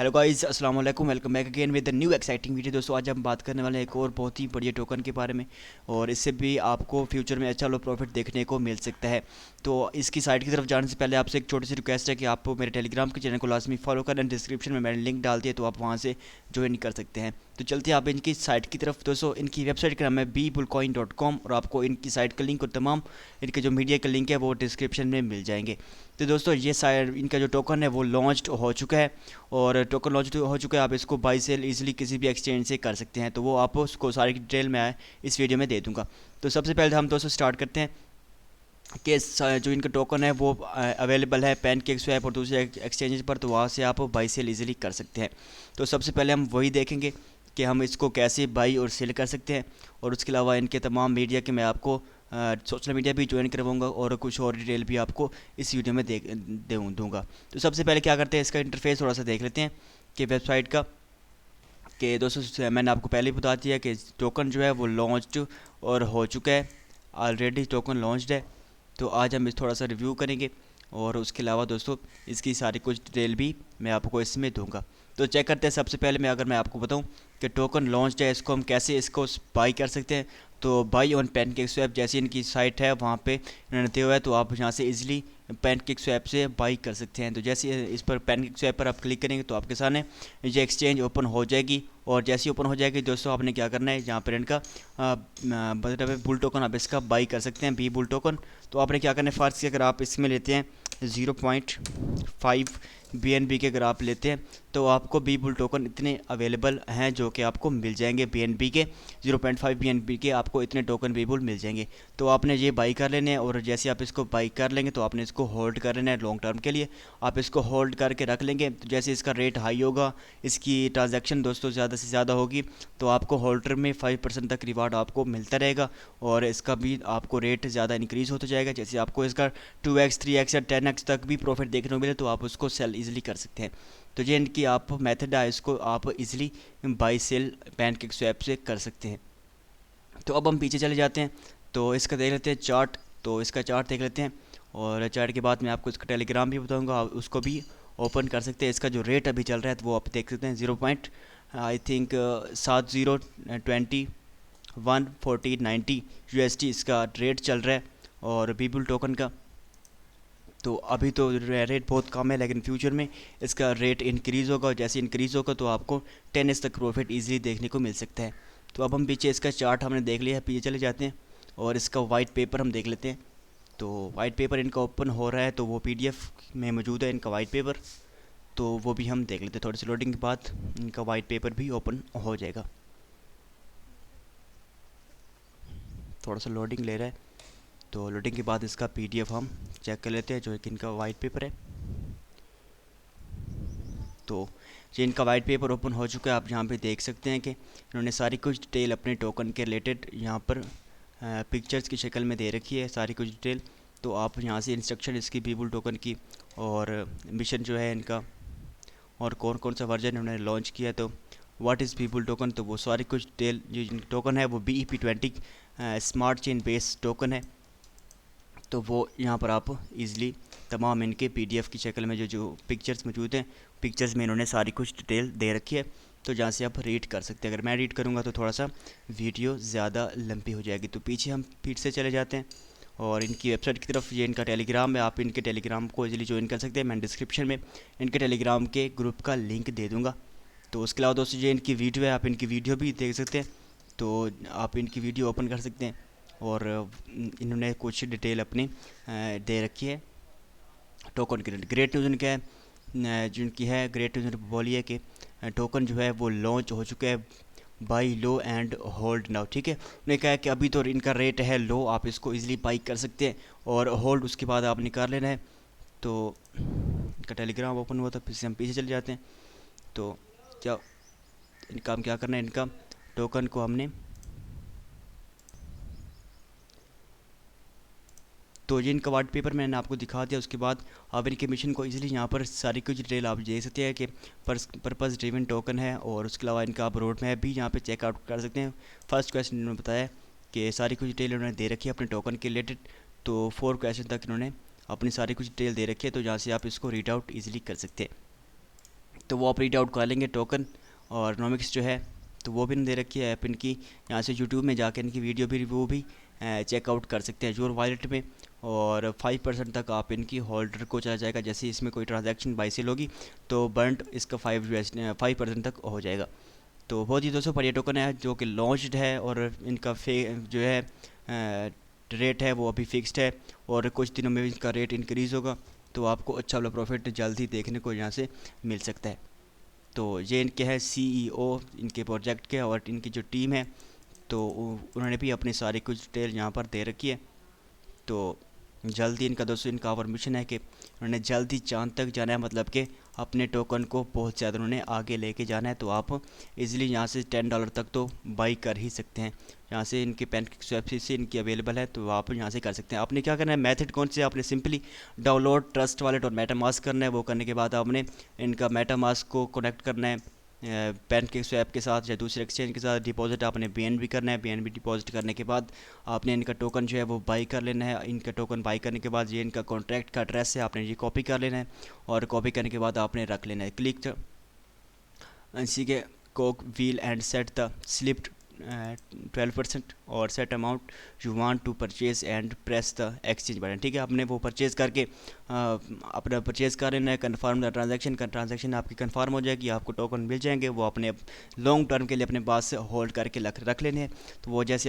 Hello guys, अस्सलाम वालेकुम। Welcome back again with the new exciting video. दोस्तों आज हम बात करने वाले हैं एक और बहुत ही बढ़िया टोकन के बारे में, और इससे भी आपको फ्यूचर में अच्छा लो प्रॉफिट देखने को मिल सकता है। तो इसकी साइट की तरफ जाने से पहले आपसे एक छोटी सी रिक्वेस्ट है कि आप मेरे टेलीग्राम के चैनल को लाजमी फॉलो करें। डिस्क्रिप्शन में मैंने लिंक डाल दिया, तो आप वहाँ से ज्वाइन कर सकते हैं। तो चलते हैं आप इनकी साइट की तरफ। दोस्तों इनकी वेबसाइट का नाम है bebullcoin.com, और आपको इनकी साइट का लिंक और तमाम इनके जो मीडिया का लिंक है वो डिस्क्रिप्शन में मिल जाएंगे। तो दोस्तों ये साइट, इनका जो टोकन है वो लॉन्च्ड हो चुका है, और टोकन लॉन्च हो चुका है। आप इसको बाई सेल इजीली किसी भी एक्सचेंज से कर सकते हैं, तो वो आपको उसको सारी डिटेल में आए इस वीडियो में दे दूंगा। तो सबसे पहले हम दोस्तों स्टार्ट करते हैं कि जो इनका टोकन है वो अवेलेबल है पैनकेक स्वैप और दूसरे एक्सचेंज पर, तो वहाँ से आप बाई सेल इजीली कर सकते हैं। तो सबसे पहले हम वही देखेंगे कि हम इसको कैसे बाई और सेल कर सकते हैं, और उसके अलावा इनके तमाम मीडिया के मैं आपको सोशल मीडिया भी ज्वाइन करवाऊंगा, और कुछ और डिटेल भी आपको इस वीडियो में दूंगा। तो सबसे पहले क्या करते हैं, इसका इंटरफेस थोड़ा सा देख लेते हैं कि वेबसाइट का। कि दोस्तों मैंने आपको पहले ही बता दिया कि टोकन जो है वो लॉन्च्ड और हो चुका है, ऑलरेडी टोकन लॉन्च्ड है। तो आज हम इस थोड़ा सा रिव्यू करेंगे, और उसके अलावा दोस्तों इसकी सारी कुछ डिटेल भी मैं आपको इसमें दूंगा। तो चेक करते हैं। सबसे पहले मैं आपको बताऊं कि टोकन लॉन्च्ड है, इसको हम कैसे इसको बाई कर सकते हैं। तो बाई ऑन पैनकेक स्वैप जैसी इनकी साइट है, वहाँ पे इन्होंने दिया हुआ है, तो आप यहाँ से इजीली पैनकेक स्वैप से बाई कर सकते हैं। तो जैसे इस पर पैनकेक स्वैप पर आप क्लिक करेंगे तो आपके सामने ये एक्सचेंज ओपन हो जाएगी, और जैसे ही ओपन हो जाएगी दोस्तों आपने क्या करना है, यहाँ पर इनका मतलब बुल टोकन आप इसका बाई कर सकते हैं, बी बुल टोकन। तो आपने क्या करना है, फर्स्ट अगर आप इसमें लेते हैं 0.5 BNB के, अगर आप लेते हैं तो आपको बी बुल टोकन इतने अवेलेबल हैं जो कि आपको मिल जाएंगे BNB के। 0.5 BNB के आपको इतने टोकन बी बुल मिल जाएंगे। तो आपने ये बाई कर लेने हैं, और जैसे आप इसको बाई कर लेंगे तो आपने इसको होल्ड कर लेना है लॉन्ग टर्म के लिए। आप इसको होल्ड करके रख लेंगे, तो जैसे इसका रेट हाई होगा, इसकी ट्रांजैक्शन दोस्तों ज़्यादा से ज़्यादा होगी, तो आपको होल्डर में 5% तक रिवार्ड आपको मिलता रहेगा, और इसका भी आपको रेट ज़्यादा इंक्रीज़ होता जाएगा। जैसे आपको इसका 2x 3x या 10x तक भी प्रॉफिट देखने को मिले, तो आप उसको सेल इजीली कर सकते हैं। तो ये इनकी आप मेथड है, इसको आप easily by sell PancakeSwap से कर सकते हैं। तो अब हम पीछे चले जाते हैं, तो इसका देख लेते हैं चार्ट। तो इसका चार्ट देख लेते हैं, और चार्ट के बाद मैं आपको इसका टेलीग्राम भी बताऊंगा, आप उसको भी ओपन कर सकते हैं। इसका जो रेट अभी चल रहा है तो वो आप देख सकते हैं, 0 पॉइंट आई थिंक 7020 14090 USD इसका रेट चल रहा है, और बीबुल टोकन का। तो अभी तो रेट बहुत कम है, लेकिन फ्यूचर में इसका रेट इंक्रीज़ होगा, और जैसे इंक्रीज़ होगा तो आपको 10x तक प्रॉफिट इजीली देखने को मिल सकता है। तो अब हम पीछे इसका चार्ट हमने देख लिया है, पीछे चले जाते हैं और इसका वाइट पेपर हम देख लेते हैं। तो वाइट पेपर इनका ओपन हो रहा है, तो वो PDF में मौजूद है इनका वाइट पेपर, तो वो भी हम देख लेते हैं। थोड़ी सी लोडिंग के बाद इनका वाइट पेपर भी ओपन हो जाएगा। थोड़ा सा लोडिंग ले रहा है, तो लोडिंग के बाद इसका PDF हम चेक कर लेते हैं, जो कि इनका वाइट पेपर है। तो ये इनका वाइट पेपर ओपन हो चुका है। आप यहाँ पे देख सकते हैं कि इन्होंने सारी कुछ डिटेल अपने टोकन के रिलेटेड यहाँ पर पिक्चर्स की शक्ल में दे रखी है, सारी कुछ डिटेल। तो आप यहाँ से इंस्ट्रक्शन इसकी बीबुल टोकन की, और मिशन जो है इनका, और कौन कौन सा वर्जन उन्होंने लॉन्च किया, तो व्हाट इज़ बीबुल टोकन, तो वो सारी कुछ डिटेल। जो टोकन है वो BEP20 smart chain based token है। तो वो यहाँ पर आप इजीली तमाम इनके PDF की शक्ल में जो जो पिक्चर्स मौजूद हैं, पिक्चर्स में इन्होंने सारी कुछ डिटेल दे रखी है, तो जहाँ से आप रीड कर सकते हैं। अगर मैं रीड करूँगा तो थोड़ा सा वीडियो ज़्यादा लंबी हो जाएगी। तो पीछे हम फिर से चले जाते हैं, और इनकी वेबसाइट की तरफ। ये इनका टेलीग्राम है, आप इनके टेलीग्राम को इजीली ज्वाइन कर सकते हैं। मैं डिस्क्रिप्शन में इनके टेलीग्राम के ग्रुप का लिंक दे दूँगा। तो उसके अलावा दोस्तों ये इनकी वीडियो है, आप इनकी वीडियो भी देख सकते हैं। तो आप इनकी वीडियो ओपन कर सकते हैं, और इन्होंने कुछ डिटेल अपनी दे रखी है टोकन की। ग्रेट न्यूज़ इनका है, जिनकी है ग्रेट न्यूज़ बोली है कि टोकन जो है वो लॉन्च हो चुका है, by law and hold now. ठीक है, उन्होंने कहा है कि अभी तो इनका रेट है लो, आप इसको इजीली बाई कर सकते हैं, और होल्ड उसके बाद आप निकाल लेना है। तो इनका टेलीग्राम ओपन हुआ था, फिर से हम पीछे चले जाते हैं। तो क्या इनका हम क्या करना है, इनका टोकन को हमने, तो ये इनका वाइट पेपर मैंने आपको दिखा दिया। उसके बाद आप इनके मिशन को इजीली यहाँ पर सारी कुछ डिटेल आप देख सकते हैं कि पर्पस ड्रिवन टोकन है, और उसके अलावा इनका आप रोड मैप भी यहाँ पे चेकआउट कर सकते हैं। फर्स्ट क्वेश्चन इन्होंने बताया कि सारी कुछ डिटेल इन्होंने दे रखी है अपने टोकन के रिलेटेड, तो 4 क्वेश्चन तक इन्होंने अपनी सारी कुछ डिटेल दे रखी है, तो जहाँ से आप इसको रीड आउट ईजिली कर सकते हैं। तो वो प्रिंट आउट कर लेंगे टोकन। और नॉमिक्स जो है तो वो भी दे रखी है ऐप इनकी, यहाँ से यूट्यूब में जाकर इनकी वीडियो भी वो भी चेकआउट कर सकते हैं योर वॉलेट में। और 5% तक आप इनकी होल्डर को चला जाएगा, जैसे इसमें कोई ट्रांजैक्शन बाई सेल होगी तो बर्न्ड इसका 5% तक हो जाएगा। तो बहुत ही दोस्तों बढ़िया टोकन है जो कि लॉन्च्ड है, और इनका जो है रेट है वो अभी फिक्स्ड है, और कुछ दिनों में इसका रेट इंक्रीज़ होगा। तो आपको अच्छा वाला प्रॉफिट जल्द ही देखने को यहाँ से मिल सकता है। तो ये इनके है सीईओ इनके प्रोजेक्ट के, और इनकी जो टीम है तो उन्होंने भी अपनी सारी कुछ डिटेल यहाँ पर दे रखी है। तो जल्दी इनका दोस्तों इनका और मिशन है कि उन्होंने जल्दी चांद तक जाना है, मतलब कि अपने टोकन को बहुत ज़्यादा उन्होंने आगे लेके जाना है। तो आप इजीली यहाँ से $10 तक तो बाई कर ही सकते हैं। यहाँ से इनके पेनकेक से इनकी अवेलेबल है, तो आप यहाँ से कर सकते हैं। आपने क्या करना है, मेथड कौन से, आपने सिंपली डाउनलोड ट्रस्ट वॉलेट और मेटामास्क करना है। वो करने के बाद आपने इनका मेटामास्क को कनेक्ट करना है पेनकेक स्वैप के साथ या दूसरे एक्सचेंज के साथ। डिपॉजिट आपने BNB करना है। BNB डिपॉजिट करने के बाद आपने इनका टोकन जो है वो बाई कर लेना है। इनका टोकन बाई करने के बाद ये इनका कॉन्ट्रैक्ट का एड्रेस है, आपने ये कॉपी कर लेना है, और कॉपी करने के बाद आपने रख लेना है। क्लिक इसी के cog wheel and set the slip 12% और set amount you want to purchase and press the exchange button. ठीक है, आपने वो परचेज़ करके अपना परचेज़ कर लेना है। कन्फर्म द ट्रांजैक्शन आपकी कन्फर्म हो जाएगी, आपको टोकन मिल जाएंगे। वो अपने लॉन्ग टर्म के लिए अपने पास से होल्ड करके रख लेने हैं। तो वो जैसे आप